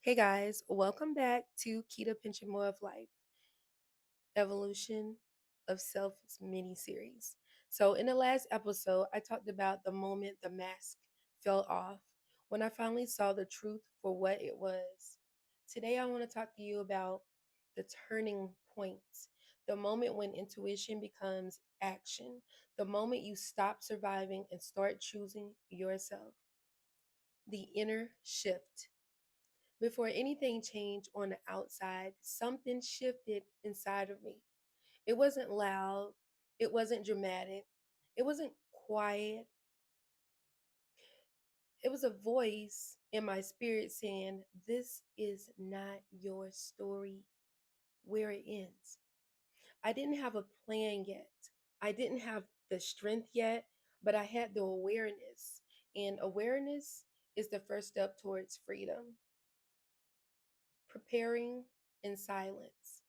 Hey guys, welcome back to Keto Pinching More of Life, Evolution of Self mini series. So, in the last episode, I talked about the moment the mask fell off when I finally saw the truth for what it was. Today, I want to talk to you about the turning points, the moment when intuition becomes action, the moment you stop surviving and start choosing yourself, the inner shift. Before anything changed on the outside, something shifted inside of me. It wasn't loud, it wasn't dramatic, it wasn't quiet. It was a voice in my spirit saying, "This is not your story where it ends." I didn't have a plan yet. I didn't have the strength yet, but I had the awareness. And awareness is the first step towards freedom. Preparing in silence.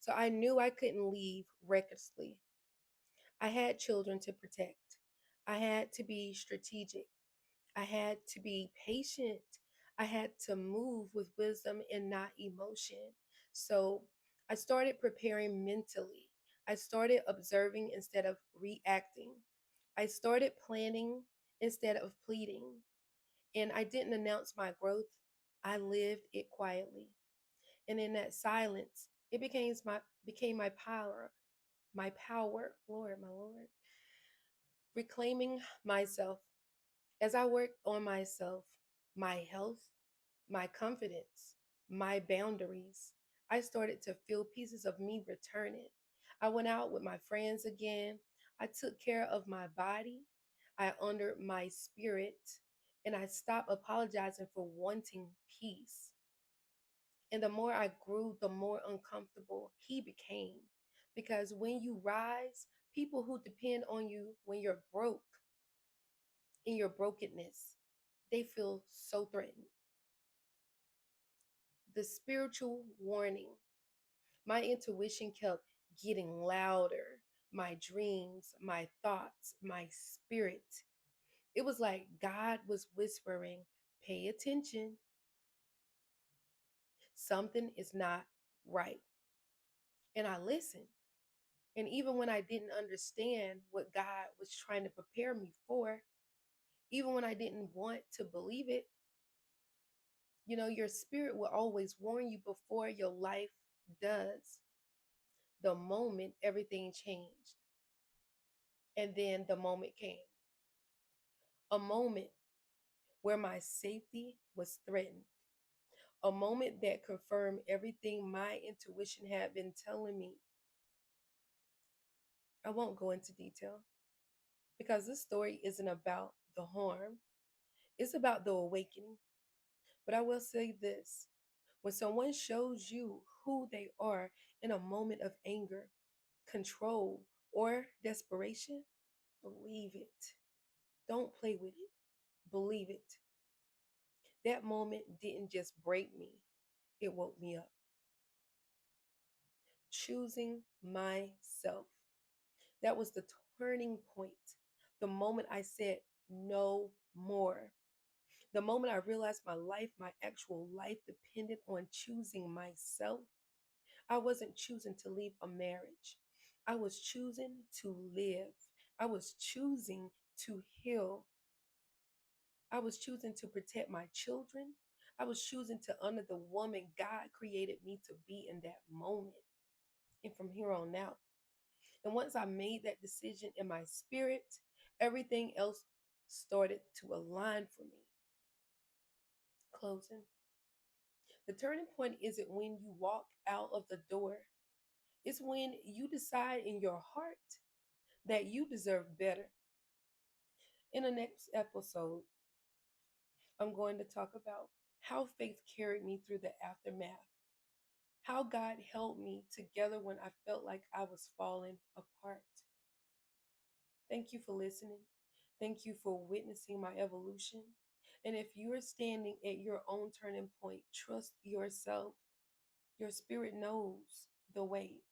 So I knew I couldn't leave recklessly. I had children to protect. I had to be strategic. I had to be patient. I had to move with wisdom and not emotion. So I started preparing mentally. I started observing instead of reacting. I started planning instead of pleading. And I didn't announce my growth, I lived it quietly. And in that silence, it became my power, Lord, my Lord, reclaiming myself. As I worked on myself, my health, my confidence, my boundaries, I started to feel pieces of me returning. I went out with my friends again. I took care of my body. I honored my spirit. And I stopped apologizing for wanting peace. And the more I grew, the more uncomfortable he became. Because when you rise, people who depend on you when you're broke, in your brokenness, they feel so threatened. The spiritual warning, my intuition kept getting louder. My dreams, my thoughts, my spirit. It was like God was whispering, "Pay attention. Something is not right." And I listened. And even when I didn't understand what God was trying to prepare me for, even when I didn't want to believe it, your spirit will always warn you before your life does. The moment everything changed. And then the moment came, a moment where my safety was threatened, a moment that confirmed everything my intuition had been telling me. I won't go into detail because this story isn't about the harm, it's about the awakening. But I will say this: when someone shows you who they are in a moment of anger, control, or desperation, believe it. Don't play with it. Believe it. That moment didn't just break me, it woke me up. Choosing myself. That was the turning point. The moment I said, "No more." The moment I realized my life, my actual life, depended on choosing myself. I wasn't choosing to leave a marriage. I was choosing to live. I was choosing to heal. I was choosing to protect my children. I was choosing to honor the woman God created me to be in that moment and from here on out. And once I made that decision in my spirit, everything else started to align for me. Closing. The turning point isn't when you walk out of the door, it's when you decide in your heart that you deserve better. In the next episode, I'm going to talk about how faith carried me through the aftermath, how God held me together when I felt like I was falling apart. Thank you for listening. Thank you for witnessing my evolution. And if you're standing at your own turning point, trust yourself. Your spirit knows the way.